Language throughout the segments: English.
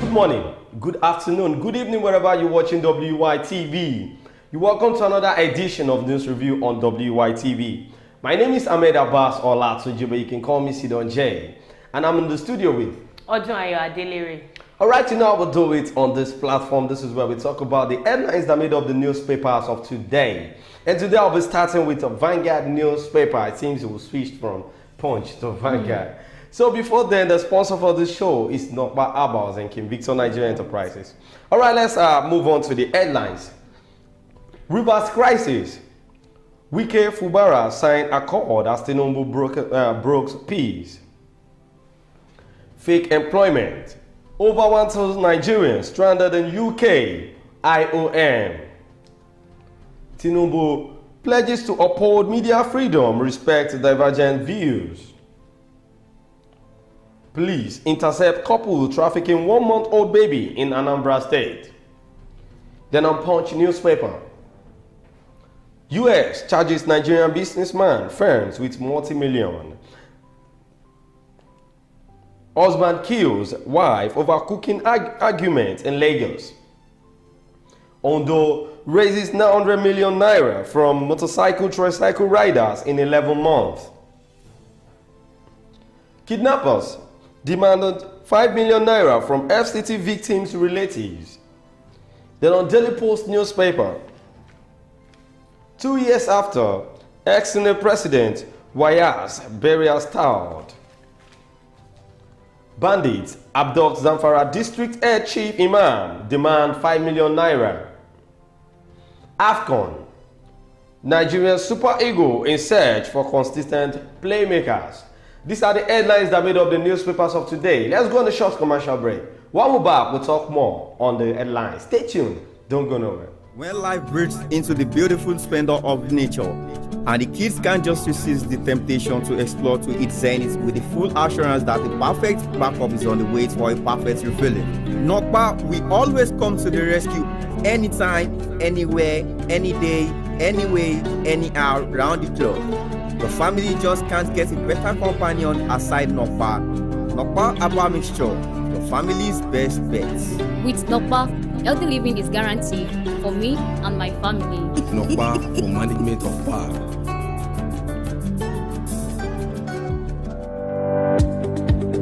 Good morning, good afternoon, good evening, wherever you're watching WYTV. You're welcome to another edition of News Review on WYTV. My name is Ahmed Abbas Olatunji, but you can call me Sidon J. And I'm in the studio with Odunayo Adelere. Alright, you know how we'll do it on this platform. This is where we talk about the headlines that made up the newspapers of today. And today I'll be starting with a Vanguard newspaper. It seems it will switch from Punch to Vanguard. So before then, the sponsor for this show is Nokpa Abals and King Victor Nigerian Enterprises. Alright, let's move on to the headlines. Rivers crisis. Wike Fubara signed accord as Tinubu broke peace. Fake employment. Over 1,000 Nigerians stranded in UK, IOM. Tinubu pledges to uphold media freedom, respect divergent views. Police intercept couple trafficking 1-month-old baby in Anambra State. Then on Punch newspaper. US charges Nigerian businessman firms with multi-million. Husband kills wife over cooking argument in Lagos. Ondo raises 900 million naira from motorcycle tricycle riders in 11 months. Kidnappers demanded 5 million naira from FCT victims' relatives. Then on Daily Post newspaper, 2 years after, ex-Senate President Wayas burial stalled. Bandits abduct Zamfara District Head Chief Imam, demand 5 million naira. AFCON, Nigerian Super Eagle in search for consistent playmakers. These are the headlines that made up the newspapers of today. Let's go on a short commercial break. When we're back, we'll talk more on the headlines. Stay tuned. Don't go nowhere. When life breaks into the beautiful splendor of nature, and the kids can't just resist the temptation to explore to its zenith with the full assurance that the perfect backup is on the way for a perfect refilling. Nokpa, we always come to the rescue anytime, anywhere, any day, anyway, anyhow, round the clock. The family just can't get a better companion aside Nokpa. Nokpa Abba Mixture, the family's best bet. With Nokpa, healthy living is guaranteed for me and my family. Nokpa for management of power.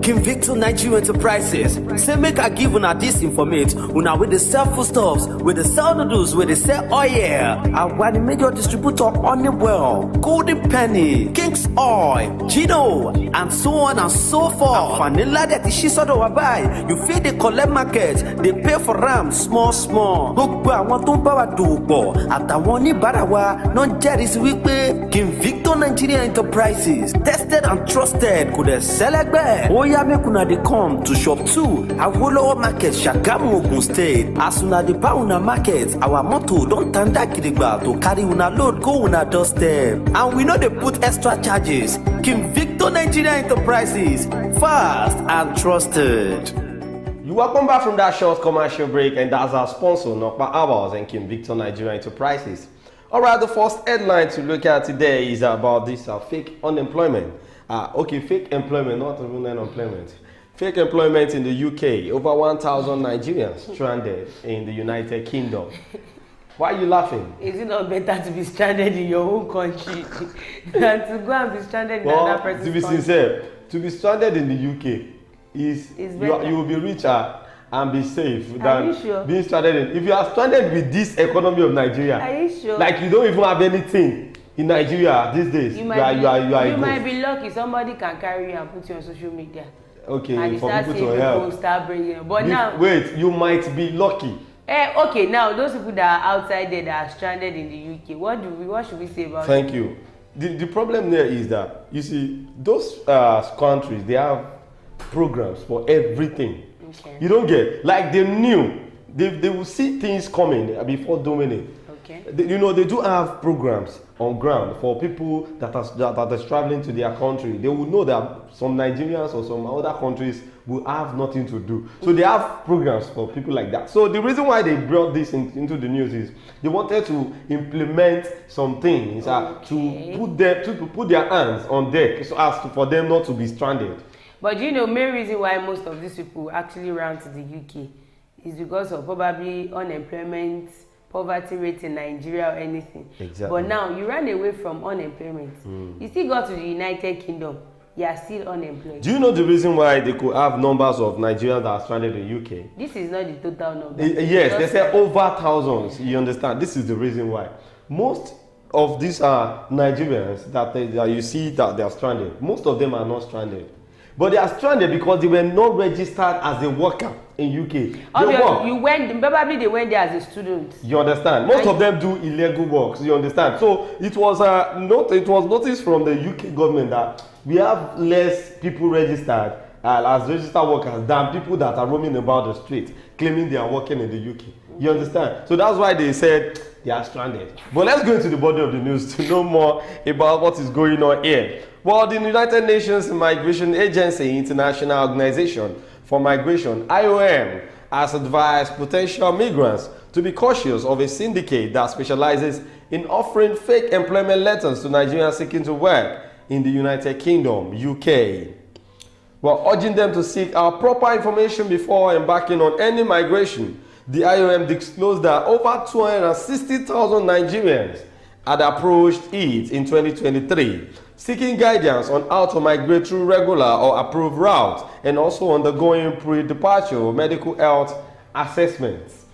King Victor Nigerian Enterprises say make I give una this information. Una with the sell foodstuffs, with the sell noodles, with the sell oil. And one major distributor Honeywell, Golden Penny, King's Oil, Gino, and so on and so forth. And vanilla that she sort of buy. You feel they collect market, they pay for them small. Gbogbo àwọn tó ń bá wa dòwò pọ̀ àtàwọn oníbàárà wa náà jẹ́rìí wípé King Victor Nigerian Enterprises tested and trusted kò dẹ̀ sẹ́lẹ̀gbẹ́. Oya make una dey come to shop 2 Awolowo Market, Shagamu, Ogun State. As una dey buy una market, our motto don tanda gidigba to carry una load go una doorstep. And we no dey put extra charges. King Victor Nigerian Enterprises, fast and trusted. You're welcome back from that short commercial break, and that's our sponsor, Nokpa Abals and King Victor Nigerian Enterprises. Alright, the first headline to look at today is about this fake unemployment. Fake employment, not even unemployment. Fake employment in the UK. Over 1,000 Nigerians stranded in the United Kingdom. Why are you laughing? Is it not better to be stranded in your own country than to go and be stranded in another person's country? To be sincere, to be stranded in the UK is you will be richer and be safe than being stranded in. If you are stranded with this economy of Nigeria, are you sure? Like you don't even have anything in Nigeria these days. You might be lucky somebody can carry you and put you on social media. Okay, and for people to help. Start bringing. But now, wait, you might be lucky. Okay, now those people that are outside there that are stranded in the UK, what should we say about Thank you. The problem there is that you see those countries, they have programs for everything. Okay. You don't get like they knew they will see things coming before doing it. Okay. They do have programs on ground for people that are traveling to their country. They will know that some Nigerians or some other countries will have nothing to do. So they have programs for people like that. So the reason why they brought this into the news is they wanted to implement some things to put their hands on deck so as for them not to be stranded. But you know, main reason why most of these people actually ran to the UK is because of probably unemployment, poverty rate in Nigeria or anything. Exactly. But now you ran away from unemployment. You still go to the United Kingdom, you are still unemployed. Do you know the reason why they could have numbers of Nigerians that are stranded in the UK? This is not the total number. Yes, they say over thousands. You understand? This is the reason why. Most of these are Nigerians that you see that they are stranded. Most of them are not stranded. But they are stranded because they were not registered as a worker in UK. Probably they went there as a student. You understand? Most of them do illegal works. You understand? So it was noticed from the UK government that we have less people registered as registered workers than people that are roaming about the street claiming they are working in the UK. You understand? So that's why they said they are stranded. But let's go into the body of the news to know more about what is going on here. Well, the United Nations Migration Agency, International Organization for Migration, IOM, has advised potential migrants to be cautious of a syndicate that specializes in offering fake employment letters to Nigerians seeking to work in the United Kingdom, UK. Well, urging them to seek out proper information before embarking on any migration. The IOM disclosed that over 260,000 Nigerians had approached it in 2023, seeking guidance on how to migrate through regular or approved routes and also undergoing pre-departure medical health assessments.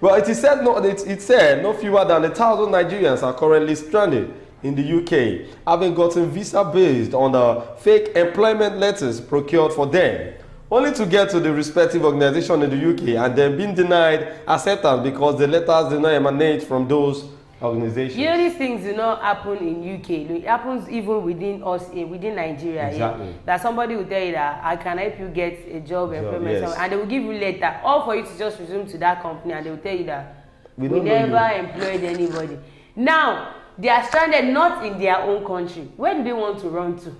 Well, it said no fewer than 1,000 Nigerians are currently stranded in the UK, having gotten visa based on the fake employment letters procured for them, only to get to the respective organization in the UK and then being denied acceptance because the letters do not emanate from those organizations. You know, these things do not happen in UK. It happens even within us, within Nigeria. Exactly. Yeah? That somebody will tell you that I can help you get a job, employment, yes. and they will give you letter, all for you to just resume to that company, and they will tell you that we don't never employed anybody. Now they are stranded not in their own country. Where do they want to run to?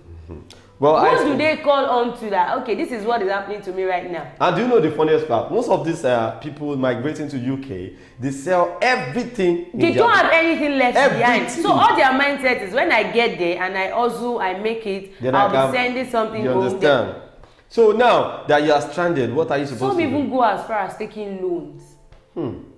Well, who do they call on to that? Okay, this is what is happening to me right now. And do you know the funniest part? Most of these people migrating to UK, they sell everything. They don't have anything left behind. Everything. So all their mindset is when I get there and I make it, Then I'll be sending something you home. understand? So now that you are stranded, what are you supposed Some to even do? go as far as taking loans.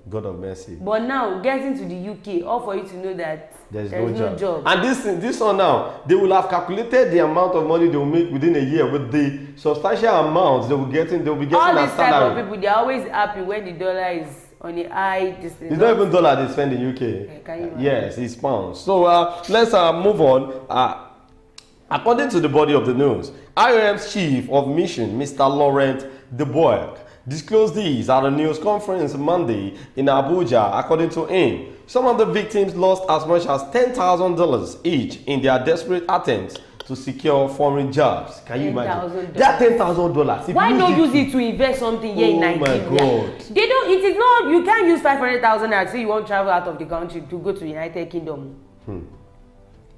God of mercy. But now getting to the UK, all for you to know that there's no job. And this one now, they will have calculated the amount of money they will make within a year with the substantial amounts they will be getting All as this type salary. of people, they're always happy when the dollar is on the high distance. It's not even dollar they spend in UK. Can you imagine? Yes, it's pounds. So let's move on. According to the body of the news, IOM's chief of mission, Mr. Laurent Deboerg, disclosed these at a news conference Monday in Abuja. According to him, some of the victims lost as much as $10,000 each in their desperate attempts to secure foreign jobs. Can you imagine? That $10,000. Why not use it to invest something here in Nigeria? Oh my God. They don't. It is not. You can't use 500,000 and say you want to travel out of the country to go to the United Kingdom.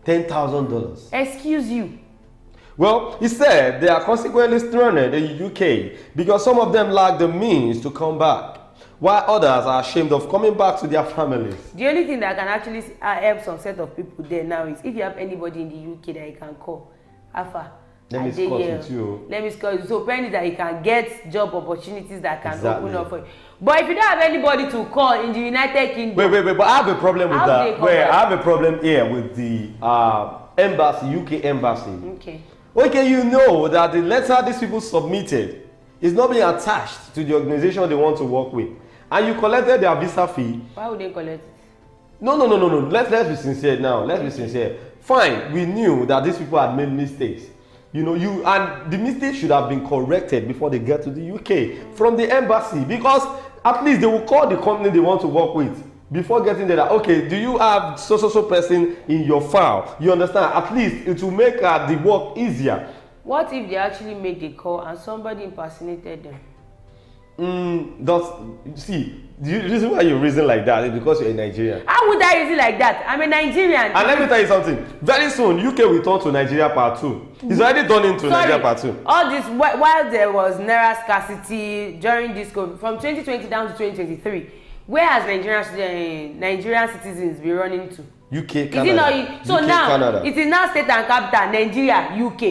$10,000. Excuse you. Well, he said they are consequently stranded in the UK because some of them lack the means to come back, while others are ashamed of coming back to their families. The only thing that can actually help some set of people there now is if you have anybody in the UK that you can call. Alpha. Let me discuss with you. Let me discuss. So apparently that you can get job opportunities that can open up for you. But if you don't have anybody to call in the United Kingdom. Wait, but I have a problem with that. I have a problem here with the embassy, UK embassy. Okay, you know that the letter these people submitted is not being attached to the organization they want to work with. And you collected their visa fee. Why would they collect it? No. Let's be sincere now. Let's be sincere. Fine, we knew that these people had made mistakes. And the mistake should have been corrected before they get to the UK from the embassy, because at least they will call the company they want to work with before getting there. Okay, do you have so person in your file? You understand? At least it will make the work easier. What if they actually make the call and somebody impersonated them? The reason why you reason like that is because you're a Nigerian. How would I reason like that? I'm a Nigerian. And let me tell you something. Very soon, UK will turn to Nigeria part 2. It's already turned into Nigeria part 2. All this while there was naira scarcity during this COVID, from 2020 down to 2023, where has Nigerian citizens been running to? UK, Canada. Is it not, so UK, now Canada. it is now state and capital Nigeria, UK.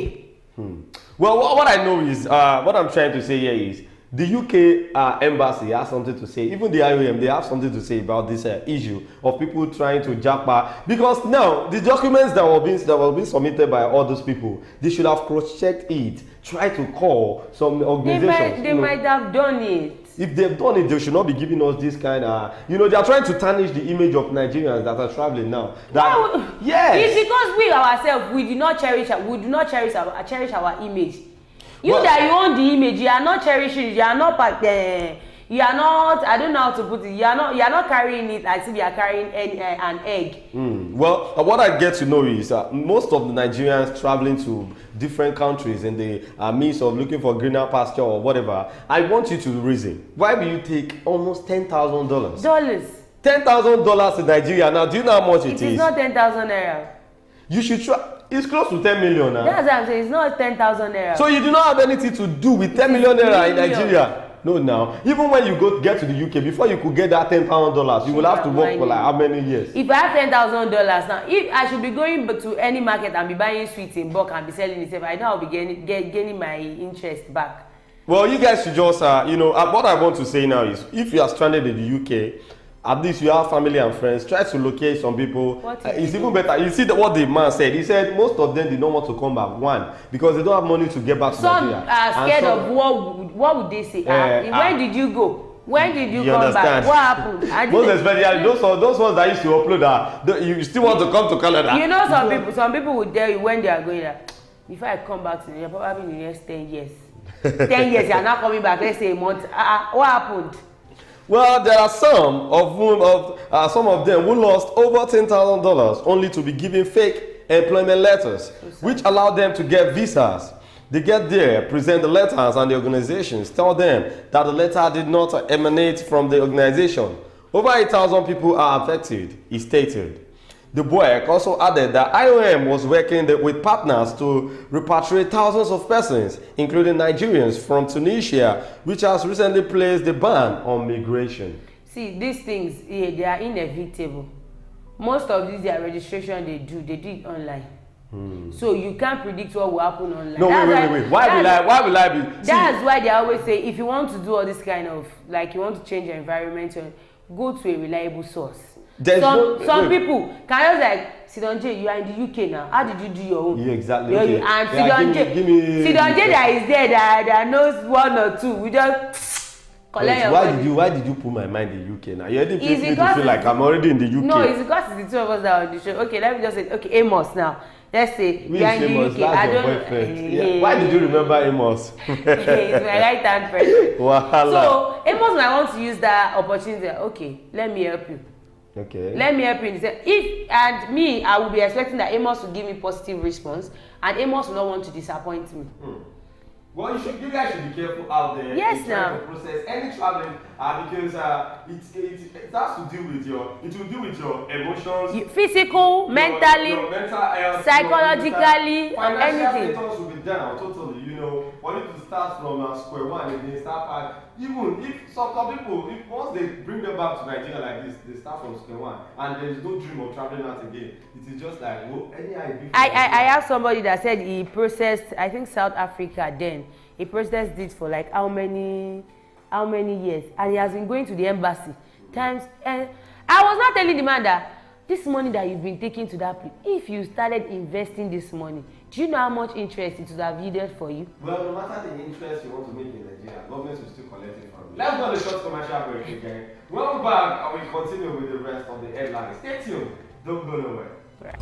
Well, what I know is, what I'm trying to say here is, the UK embassy has something to say. Even the IOM, they have something to say about this issue of people trying to jackpot. Because now, the documents that were being submitted by all those people, they should have cross-checked it, try to call some organizations. They might have done it. If they've done it, they should not be giving us this kind of, they are trying to tarnish the image of Nigerians that are traveling now. Yes. It's because we ourselves, we do not cherish our image. That you own the image, you are not cherishing, you are not you are not, I don't know how to put it, you are not carrying it as if you are carrying an egg. Well, what I get to know is most of the Nigerians traveling to different countries in the midst of looking for greener pasture or whatever, I want you to reason. Why will you take almost $10,000? $10,000 in Nigeria. Now, do you know how much it is? It is not 10,000 naira. You should try. It's close to 10 million now. That's what I'm saying. It's not 10,000 naira. So you do not have anything to do with 10 million naira in Nigeria. No, now. Even when you get to the UK, before you could get that $10,000, you will have to work for like how many years? If I have $10,000 now, if I should be going to any market and be buying sweets in bulk and be selling it, I know I'll be gaining my interest back. Well, you guys should just, what I want to say now is, if you are stranded in the UK, at least you have family and friends, try to locate some people. It's even better. You see what the man said. He said most of them did not want to come back. One, because they don't have money to get back to Nigeria. Some are scared of what would they say? When did you go? When did you come back? What happened? Most especially those ones that used to upload you still want to come to Canada. You know, some people will tell you when they are going there, if I come back to Nigeria, probably in the next 10 years. 10 years, you are not coming back, let's say a month. What happened? Well, there are some of them who lost over $10,000 only to be given fake employment letters, which allow them to get visas. They get there, present the letters, and the organizations tell them that the letter did not emanate from the organization. Over 8,000 people are affected, he stated. The boy also added that IOM was working with partners to repatriate thousands of persons, including Nigerians from Tunisia, which has recently placed a ban on migration. See, these things, they are inevitable. Most of these, their registration, they do it online. So you can't predict what will happen online. No, wait. Why will I be? That's why they always say, if you want to do all this kind of, like you want to change your environment, go to a reliable source. Some people can just like, Sidonje, you are in the UK now. How did you do your own? Yeah, exactly. Okay. And Sidonje that is there that knows one or two. We just collect your money. Why did you put my mind in the UK now? You didn't make me to feel like I'm already in the UK. No, it's because it's the two of us that are on the show. Okay, let me just say, okay, Amos now. Let's say you are in the UK. That's your boyfriend. Why did you remember Amos? He's my right hand person. So Amos might want to use that opportunity. Okay, let me help you. Okay. Let me help you. I will be expecting that Amos will give me positive response, and Amos will not want to disappoint me. Well, you guys should be careful out there. Yes, now. To process any traveling because it has to do with your emotions, physical, mentally, your mental health, psychologically, anything. Financial status will be down totally. For you to start from square one and then start back. Even if some people, once they bring them back to Nigeria like this, they start from square one, and there is no dream of traveling out again. It is just like, any idea. I have somebody that said he processed, I think South Africa then, he processed it for like how many years, and he has been going to the embassy times. And I was not telling the man that this money that you've been taking to that place, if you started investing this money, do you know how much interest it would have yielded for you? Well, no matter the interest you want to make in Nigeria, government will still collect it from you. Let's go on a short commercial break again. When we're back, I will continue with the rest of the headlines. Stay tuned. Don't go nowhere. Right.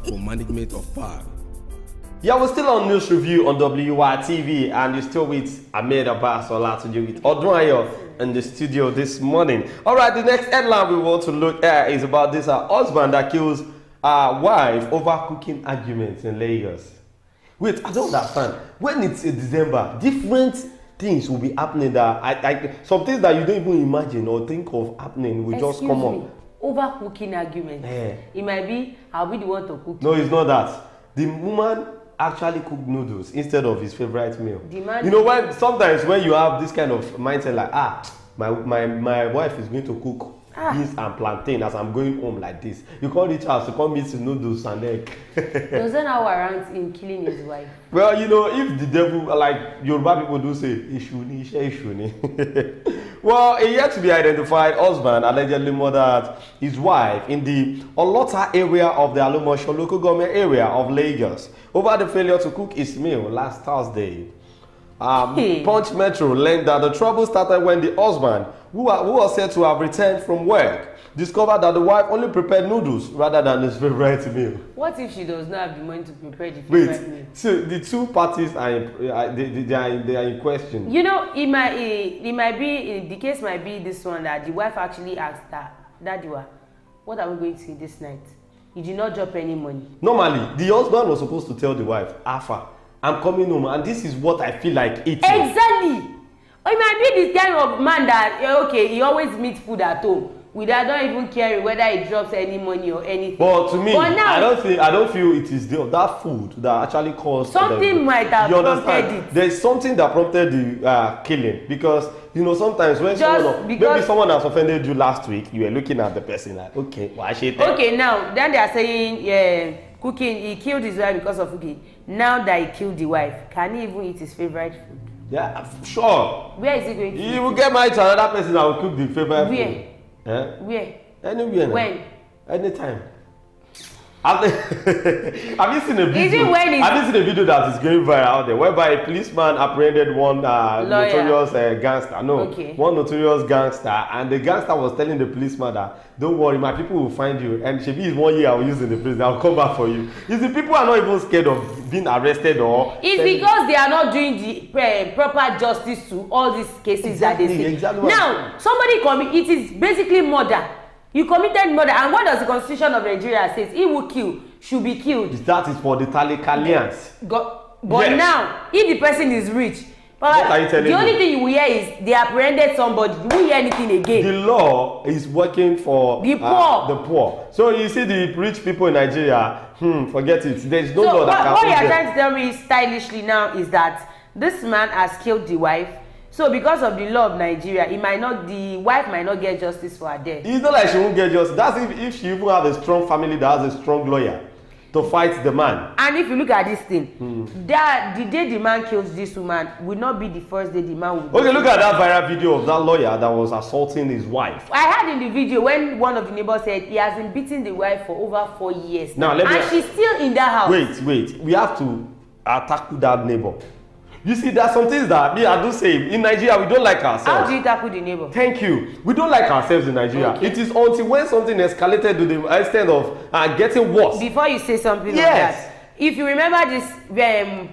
For management of power. Yeah, we're still on news review on WYTV, and you're still with Ahmed Abbas Olatunji with Odunwayo in the studio this morning. All right, the next headline we want to look at is about this husband that kills wife overcooking arguments in Lagos. Wait, I don't understand. When it's in December, different things will be happening that some things that you don't even imagine or think of happening will just come up. Overcooking arguments. Yeah. It might be, I'll be the one to cook. No, it's not that. The woman actually cooked noodles instead of his favorite meal. You know, when sometimes when you have this kind of mindset like, my wife is going to cook beans and plantain as I'm going home like this. You call each house to come eat noodles and egg. Doesn't have warrant in killing his wife. Well, you know, if the devil, like Yoruba people do say, Ishuni, Ishuni. Well, a yet to be identified husband allegedly murdered his wife in the Olota area of the Alumosho local government area of Lagos over the failure to cook his meal last Thursday. Punch Metro learned that the trouble started when the husband, who was said to have returned from work, discovered that the wife only prepared noodles rather than his favorite meal. What if she does not have the money to prepare the favorite meal? So the two parties are in question. You know, it might be the case might be this one that the wife actually asked her, Daddy, what are we going to eat this night? You did not drop any money. Normally, the husband was supposed to tell the wife, Alpha, I'm coming home and this is what I feel like eating. Exactly. Or it might be this kind of man that, okay, he always meets food at home without not even caring whether he drops any money or anything. But to me, now, I don't feel it is that food that actually caused something might have prompted it. There's something that prompted the killing, because you know sometimes when maybe someone has offended you last week, you were looking at the person like, okay, why should they? Okay, now then they are saying cooking, he killed his wife because of cooking. Now that he killed the wife, can he even eat his favorite food? Yeah, sure. Where is he going to? He will get married to another person that will cook the favorite food. Where? Eh? Where? Anywhere. When? Anytime. Have you seen a video? Have you seen a video that is going viral out there, whereby a policeman apprehended one notorious gangster? One notorious gangster, and the gangster was telling the policeman that, "Don't worry, my people will find you, and Shebi is 1 year I will use in the prison. I'll come back for you." You see, people are not even scared of being arrested or. It's because they are not doing the proper justice to all these cases that they see. Exactly. Now, it is basically murder. You committed murder, and what does the Constitution of Nigeria says? He who kill should be killed. That is for the Talikalians. But yes. Now, if the person is rich, what are you telling me? The only thing you will hear is they apprehended somebody. You won't hear anything again. The law is working for the poor. The poor. So you see the rich people in Nigeria, forget it. There is no law that can. What you are trying to tell me stylishly now is that this man has killed the wife. So because of the law of Nigeria, the wife might not get justice for her death. It's not like she won't get justice. That's if she even have a strong family that has a strong lawyer to fight the man. And if you look at this thing, that the day the man kills this woman will not be the first day the man will. Okay, look at that viral video of that lawyer that was assaulting his wife. I heard in the video when one of the neighbors said he has been beating the wife for over 4 years. And she's still in that house. Wait. We have to tackle that neighbor. You see, there are some things that I do say in Nigeria we don't like ourselves. How do you tackle the neighbor? Thank you. We don't like ourselves in Nigeria. Okay. It is until when something escalated to the extent of getting worse. Before you say something like that, if you remember this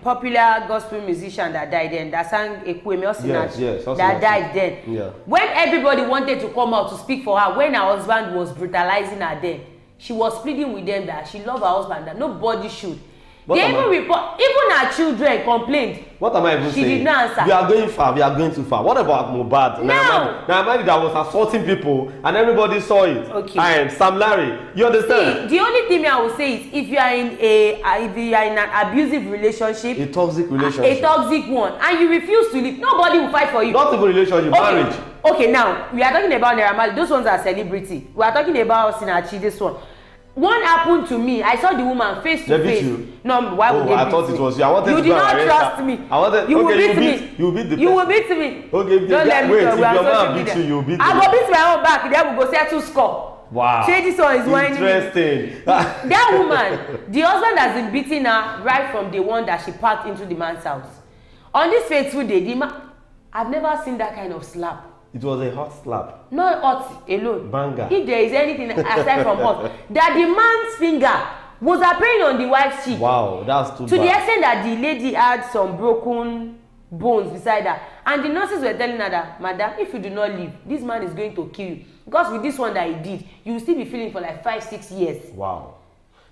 popular gospel musician that died then, that sang Ekweme Osinachi, that died then. Yeah. When everybody wanted to come out to speak for her, when her husband was brutalizing her then, she was pleading with them that she loved her husband, that nobody should. They even report, even her children complained. What am I even saying? She did not answer. We are going far, we are going too far. What about Mohbad? No. Now, that was assaulting people and everybody saw it. Okay. And Sam Larry, you understand? See, the only thing I will say is if you are in an abusive relationship, a toxic relationship, a toxic one, and you refuse to leave, nobody will fight for you. Not even relationship, marriage. Okay, now we are talking about Naira Marley. Those ones are celebrity. We are talking about Osinachi, this one. One happened to me. I saw the woman face to face. No, why would they beat me? I thought it was you. I wanted you to did not trust me. You will beat me. You will beat the person. You will beat me. Okay, don't let me talk. If your man beats you, you will beat I go beat my own back. Then we go settle score. Wow. Say this one is whining. Interesting. That woman, the husband has been beating her right from the one that she packed into the man's house. On this fateful day, I've never seen that kind of slap. It was a hot slap. Not hot alone. Banger. If there is anything aside from hot, that the man's finger was appearing on the wife's cheek. Wow, that's too bad. To the extent that the lady had some broken bones beside her. And the nurses were telling her that, Madam, if you do not leave, this man is going to kill you. Because with this one that he did, you will still be feeling for like 5-6 years. Wow.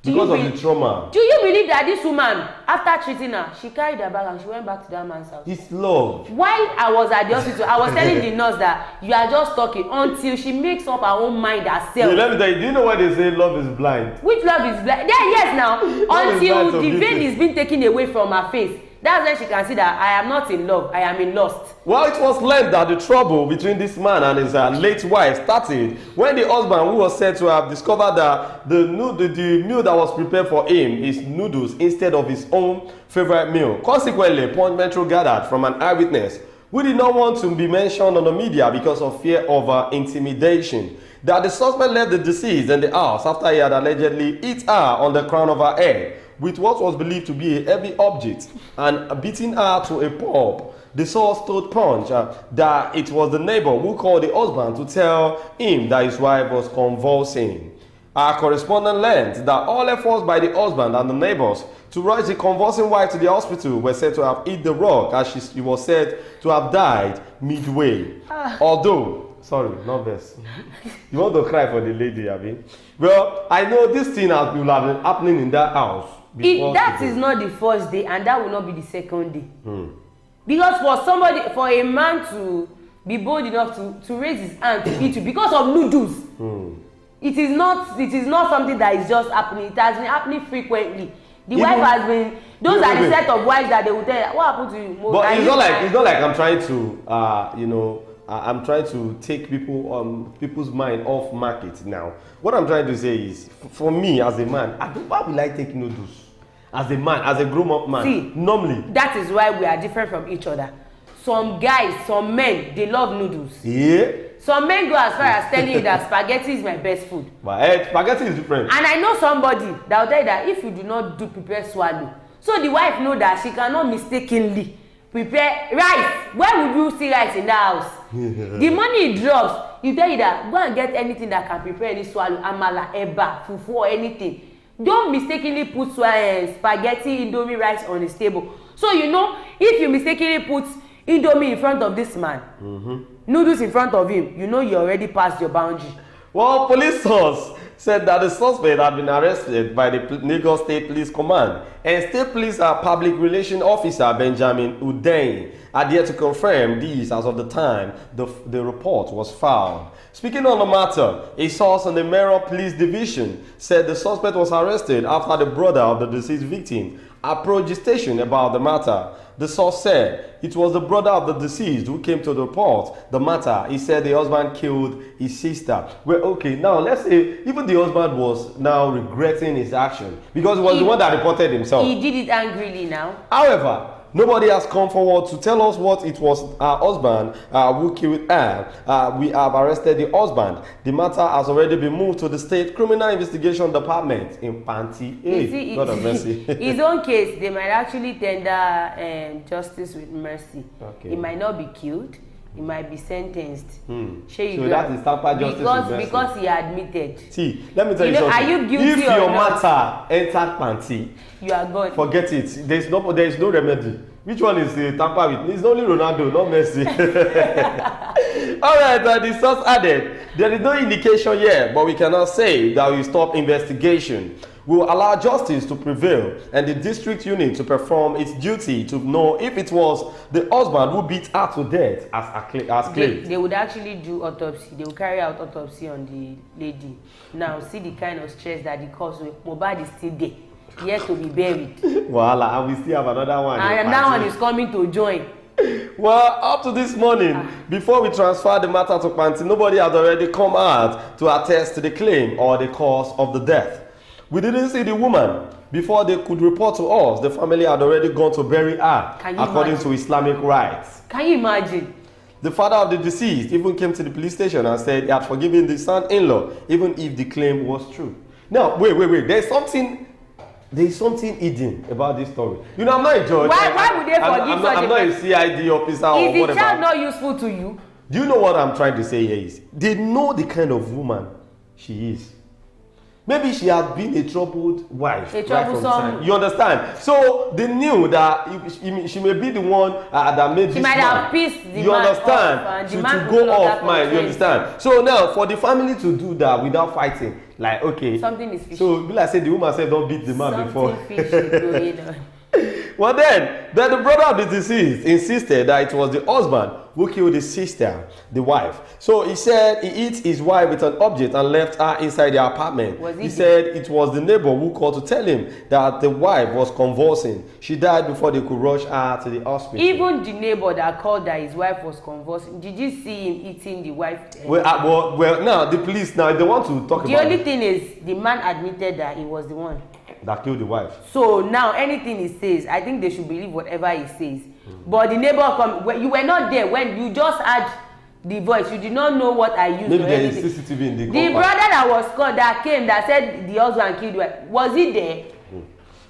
because of the trauma. Do you believe that this woman, after treating her, she carried her bag and she went back to that man's house? It's love. While I was at the hospital, I was telling the nurse that you are just talking until she makes up her own mind herself. Yeah, let me tell you, do you know why they say love is blind? Which love is blind? Yeah, yes, now. Until the veil is being taken away from her face. That's when she can see that I am not in love, I am in lust. Well, it was learned that the trouble between this man and his late wife started when the husband, who was said to have discovered that the meal that was prepared for him is noodles instead of his own favorite meal. Consequently, punishment gathered from an eyewitness who did not want to be mentioned on the media because of fear of intimidation, that the suspect left the deceased in the house after he had allegedly hit her on the crown of her head with what was believed to be a heavy object and beating her to a pulp. The source told Punch that it was the neighbor who called the husband to tell him that his wife was convulsing. Our correspondent learned that all efforts by the husband and the neighbors to rush the convulsing wife to the hospital were said to have hit the rock as she was said to have died midway. Although, sorry, not this. You want to cry for the lady, Abi? Well, I know this thing has been happening in that house. That is not the first day, and that will not be the second day. Because for a man to be bold enough to raise his hand to eat you because of noodles, it is not something that is just happening. It has been happening frequently. The wife has been. Those are the set of wives that they will tell you, what happened to you? But it's not like I'm trying to I'm trying to take people's mind off market now. What I'm trying to say is, for me as a man, why will I take noodles? As a man, as a grown-up man, see, normally. That is why we are different from each other. Some guys, some men, they love noodles. Yeah. Some men go as far as telling you that spaghetti is my best food. But spaghetti is different. And I know somebody that will tell you that if you do not prepare swallow, so the wife know that she cannot mistakenly prepare rice. Where would you see rice in that house? The money it drops, you tell you that go and get anything that can prepare any swallow, amala, eba, fufu, or anything. Don't mistakenly put spaghetti, indomie, rice on his table. So you know, if you mistakenly put indomie in front of this man, noodles in front of him, you know you already passed your boundary. Well, police source said that the suspect had been arrested by the Lagos State Police Command, and State Police Public Relations Officer Benjamin Udein are there to confirm this as of the time the report was filed. Speaking on the matter, a source in the Mayor Police Division said the suspect was arrested after the brother of the deceased victim approached the station about the matter. The source said it was the brother of the deceased who came to report the matter. He said the husband killed his sister. Well, okay, now let's say even the husband was now regretting his action because he was the one that reported himself. He did it angrily now. However, nobody has come forward to tell us what it was our husband who killed her. We have arrested the husband. The matter has already been moved to the State Criminal Investigation Department in Panti. Hey, God of mercy. His own case, they might actually tender justice with mercy. Okay. He might not be killed. He might be sentenced. So that is tamper justice because he admitted. See, let me tell you something. Are you guilty if or your not? matter entered Panti, you are gone. Forget it. There is no remedy. Which one is tamper with? It's only Ronaldo, not Messi. All right, the source added, there is no indication yet, but we cannot say that we stop investigation. We will allow justice to prevail and the district unit to perform its duty to know if it was the husband who beat her to death as claimed. They would actually do autopsy. They will carry out autopsy on the lady. Now, see the kind of stress that it caused. Mohbad is still there, yet to be buried. Voila, and we still have another one. And that one is coming to join. Well, up to this morning, before we transfer the matter to Panti, nobody has already come out to attest to the claim or the cause of the death. We didn't see the woman. Before they could report to us, the family had already gone to bury her, according to Islamic rites. Can you imagine? The father of the deceased even came to the police station and said he had forgiven the son-in-law, even if the claim was true. Now, wait. There's something hidden about this story. You know, I'm not a judge. Why would they forgive such a I'm not a CID officer or whatever. Is the child not useful to you? Do you know what I'm trying to say here is? They know the kind of woman she is. Maybe she had been a troubled wife. A troublesome. You understand? So they knew that she may be the one that made this man. She might have pissed the you man understand? off. To go off, man. You understand? So now, for the family to do that without fighting, Like, okay. Something is fishy. So, like I said, the woman said don't beat the man before. Something fishy going on. Well, then the brother of the deceased insisted that it was the husband who killed his sister, the wife. So he said he hit his wife with an object and left her inside the apartment. He said it was the neighbor who called to tell him that the wife was convulsing. She died before they could rush her to the hospital. Even the neighbor that called that his wife was convulsing, did you see him eating the wife? Well, now the police, now they want to talk about the only thing is the man admitted that he was the one that killed the wife. So now anything he says, I think they should believe whatever he says. But the neighbor you were not there when you just had the voice. You did not know what I used. Maybe there is CCTV in the brother that was called that came that said the husband killed the wife. Was he there?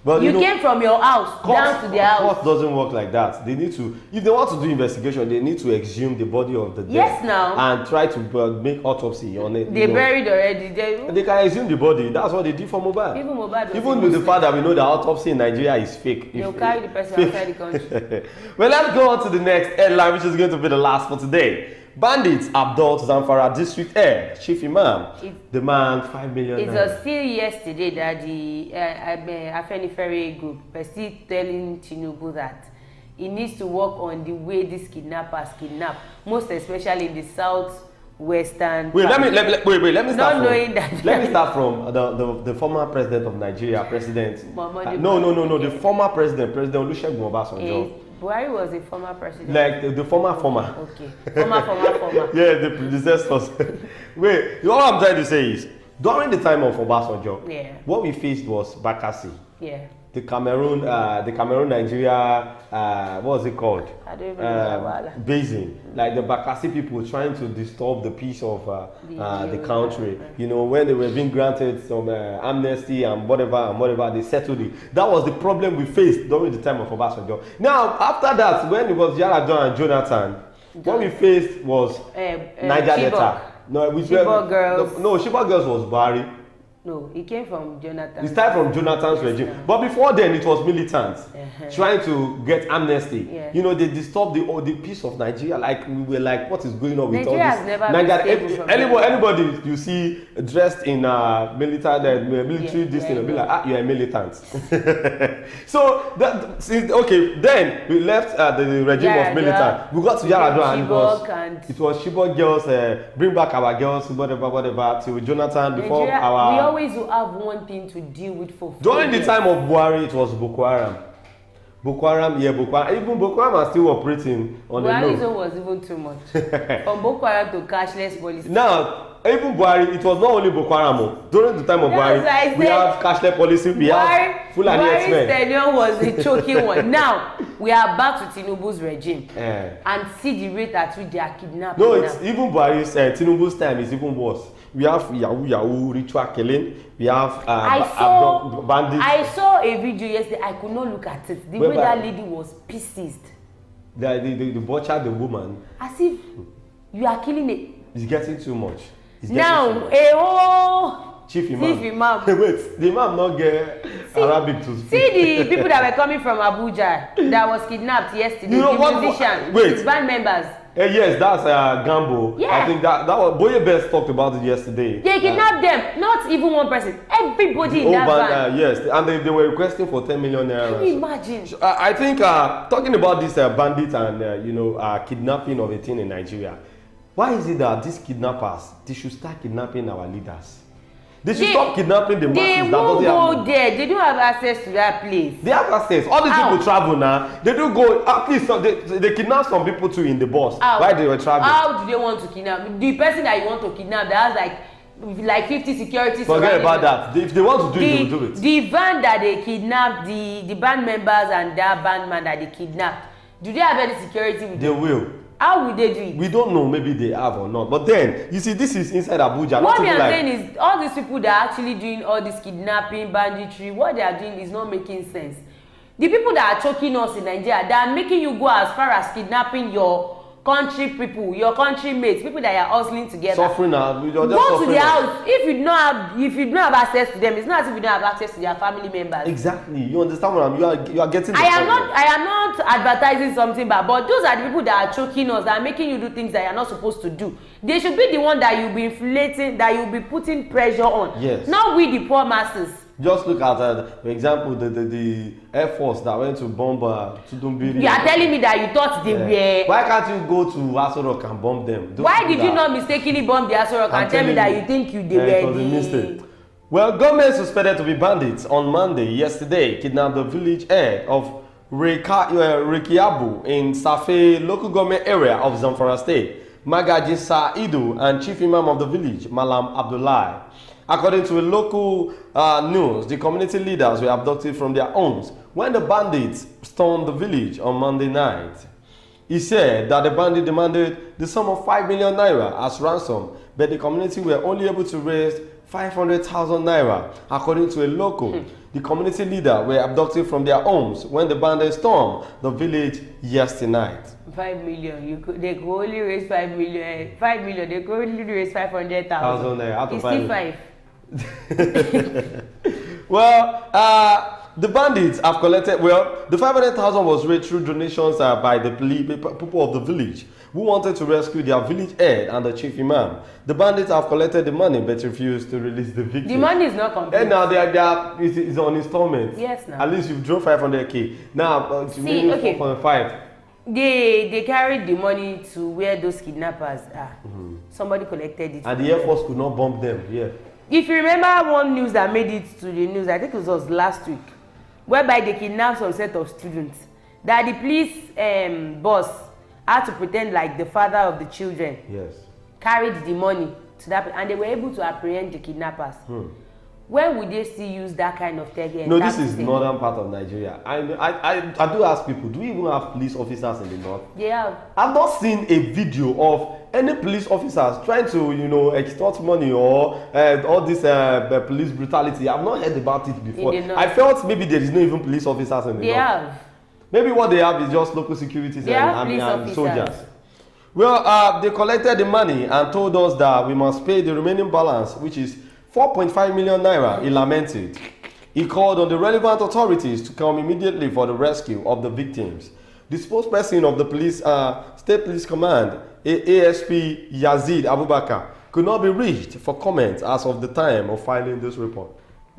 But you came from your house down to their house. Court doesn't work like that. They need to, if they want to do investigation, they need to exhume the body of the dead. Yes, now. And try to make autopsy on it. They buried already. They can exhume the body. That's what they did for mobile. Even with the fact that we know that autopsy in Nigeria is fake. They'll carry the person outside the country. Well, let's go on to the next headline, which is going to be the last for today. Bandits abduct Zamfara district head, Chief Imam, demand 5 million. It was still yesterday that the Afenifere group was still telling Tinubu that he needs to work on the way these kidnappers kidnap, most especially in the southwestern. Wait, let me start. Let me start from the former president of Nigeria, President. No, the former president, President Olusegun Obasanjo. Buhari was a former president. Like the former. Okay. Former. Yeah, the predecessors. Wait, all I'm trying to say is, during the time of Obasanjo, what we faced was Bakassi. Yeah. The Cameroon Nigeria, what was it called? I don't remember. Basin. Like the Bakassi people trying to disturb the peace of the country. You know, when they were being granted some amnesty and whatever, they settled it. That was the problem we faced during the time of Obasanjo. Now, after that, when it was Yar'Adua and Jonathan, what we faced was Niger Delta. Chibok girls. No, Chibok girls was Buhari. No, it came from Jonathan. It started from Jonathan's regime. But before then, it was militants trying to get amnesty. Yeah. You know, they disturbed the peace of Nigeria. Like, we were like, what is going on with all Nigeria this? Has never been stable anybody you see dressed in military this thing, will be like, you're a militant. So, then we left the regime of militant. We got to Yar'Adua and it was Chibok girls, bring back our girls, whatever, till Jonathan before our... We always will have one thing to deal with for during the time of Buhari, it was Boko Haram. Boko Haram. Even Boko Haram are still operating on the low. Buhari's own was even too much. From Boko Haram to cashless policy. Now, even Buhari, it was not only Boko Haram. During the time of Buhari, we have cashless policy, we have Fulani X-Men. Buhari's tenure was a choking one. Now, we are back to Tinubu's regime and see the rate at which they are kidnapping. No, it's even Buhari's, Tinubu's time is even worse. We have Yahoo, ritual killing. We have bandits. I saw a video yesterday. I could not look at it. The way that lady was pissed. The butcher, the woman. As if you are killing it. It's getting too much. Chief Imam. Wait, the Imam not get Arabic to speak. See the people that were coming from Abuja that was kidnapped yesterday. The musician, his band members. Yes, that's Gambo. Yeah. I think that was Boye Best talked about it yesterday. They kidnapped them, not even one person. Everybody in that band. Yes, and they were requesting for 10 million naira. Can you imagine? So, I think talking about this bandit and kidnapping of a thing in Nigeria, why is it that these kidnappers they should start kidnapping our leaders? They should stop kidnapping the masses. They won't go there. They don't have access to that place. They have access. All these people travel now. They do go. At least they kidnap some people too in the bus. While they were traveling. How do they want to kidnap? The person that you want to kidnap that has like 50 security. Forget about that. If they want to do it, they will do it. The van that they kidnapped, the band members and that bandman that they kidnapped, do they have any security with them? They will. How will they do it? We don't know. Maybe they have or not. But then, you see, this is inside Abuja. What we are saying is, all these people that are actually doing all this kidnapping, banditry, what they are doing is not making sense. The people that are choking us in Nigeria, they are making you go as far as kidnapping your country people, your country mates, people that are hustling together. Suffering now. Go to their house. If you don't have access to them, it's not as if you don't have access to their family members. Exactly. You understand what you are getting. I am not advertising something bad, but those are the people that are choking us, that are making you do things that you're not supposed to do. They should be the one that you'll be inflating, that you'll be putting pressure on. Yes. Not we, the poor masses. Just look at, for example, the Air Force that went to bomb Tudumbiri. You are telling me that you thought they were... Why can't you go to Aso Rock and bomb them? Why did you not mistakenly bomb the Aso Rock and tell me that you think they were it was a mistake. Well, government suspected to be bandits on Monday, yesterday, kidnapped the village head of Rekiabu in Safe local government area of Zamfara State, Magaji Sa'idu, and chief imam of the village, Malam Abdullahi. According to a local news, the community leaders were abducted from their homes when the bandits stormed the village on Monday night. He said that the bandit demanded the sum of 5 million naira as ransom, but the community were only able to raise 500,000 naira. According to a local, the community leaders were abducted from their homes when the bandits stormed the village yesterday night. 5 million. They could only raise 5 million. 5 million. They could only raise 500,000. five. Well, the bandits have collected. Well, the 500,000 was raised through donations by the people of the village who wanted to rescue their village head and the chief imam. The bandits have collected the money but refused to release the victim. The money is not complete. And now it's on installments. Yes, now. At least you've drawn 500k. Now, see, okay. 4.5. They carried the money to where those kidnappers are. Somebody collected it. And the Air Force could not bomb them. Yeah. If you remember one news that made it to the news, I think it was last week, whereby they kidnapped some set of students, that the police boss had to pretend like the father of the children. Yes. Carried the money to that, and they were able to apprehend the kidnappers. When would they still use that kind of technique? No, this is northern part of Nigeria. I do ask people, do we even have police officers in the north? They have. I've not seen a video of any police officers trying to, extort money or all this police brutality. I've not heard about it before. I felt maybe there is no even police officers in the north. They have. Maybe what they have is just local securities and soldiers. Well, they collected the money and told us that we must pay the remaining balance, which is 4.5 million naira, he lamented. He called on the relevant authorities to come immediately for the rescue of the victims. The spokesperson of the police, State Police Command, ASP Yazid Abubakar, could not be reached for comment as of the time of filing this report.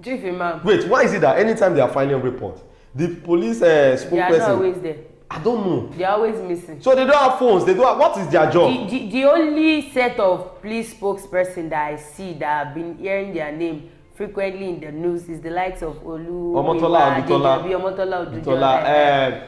Chief Imam. Wait, why is it that anytime they are filing a report, the police spokesperson... They are not always there. I don't know. They are always missing. So they don't have phones. They don't have, what is their job? The only set of police spokesperson that I see that have been hearing their name frequently in the news is the likes of Olu, Omotola,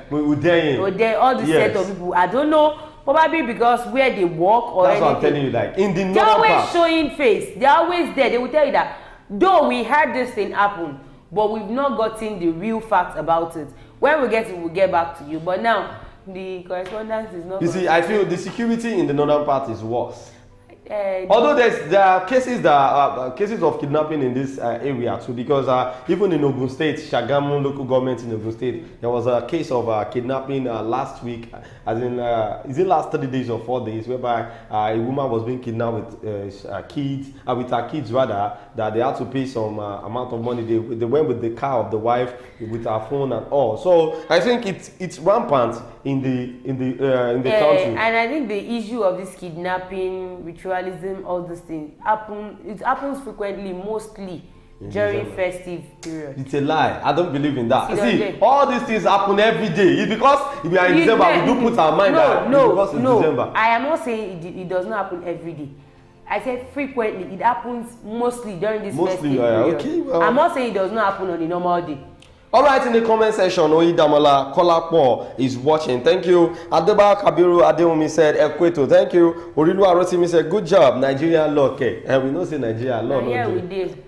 Udeyin, all the set of people. I don't know, probably because where they work or that's anything. What I'm telling you, like in the they're always part. showing face. They're always there. They will tell you that though we had this thing happen, but we've not gotten the real facts about it. When we get it, we'll get back to you. But now, the correspondence is not... You see, I feel the security in the northern part is worse. Although there are cases cases of kidnapping in this area too, because even in Ogun State, Shagamu local government in Ogun State, there was a case of kidnapping last week, as in is it last 30 days or 4 days, whereby a woman was being kidnapped with her kids rather, that they had to pay some amount of money. They went with the car of the wife with her phone and all. So I think it's rampant in the country. And I think the issue of this kidnapping, ritualism, all these things it happens frequently, mostly during festive period. It's a lie. I don't believe in that. See, all these things happen every day. It's because if we are in December, we do put our mind that because it's December. I am not saying it does not happen every day. I said frequently. It happens mostly during this festive period. Okay, well. I'm not saying it does not happen on a normal day. All right, in the comment section, Oidamola Kolapo is watching. Thank you. Adeba Kabiru Adewumi said, Ekweto. Thank you. Orilu Arotimi said, good job, Nigerian law. Okay, and we know say Nigerian law. Yeah, we did.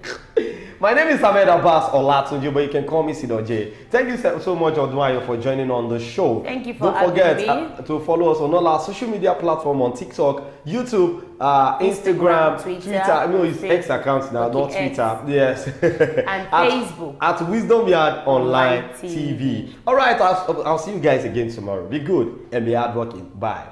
My name is Ahmed Abbas Olatunji, but you can call me Sidoje. Thank you so much, Odwayo, for joining on the show. Thank you for having me. Don't forget to follow us on all our social media platforms on TikTok, YouTube, Instagram, Twitter. No, it's X account now, not Twitter. Yes. And Facebook. At Wisdom Yard Online TV. All right, I'll see you guys again tomorrow. Be good and be hardworking. Bye.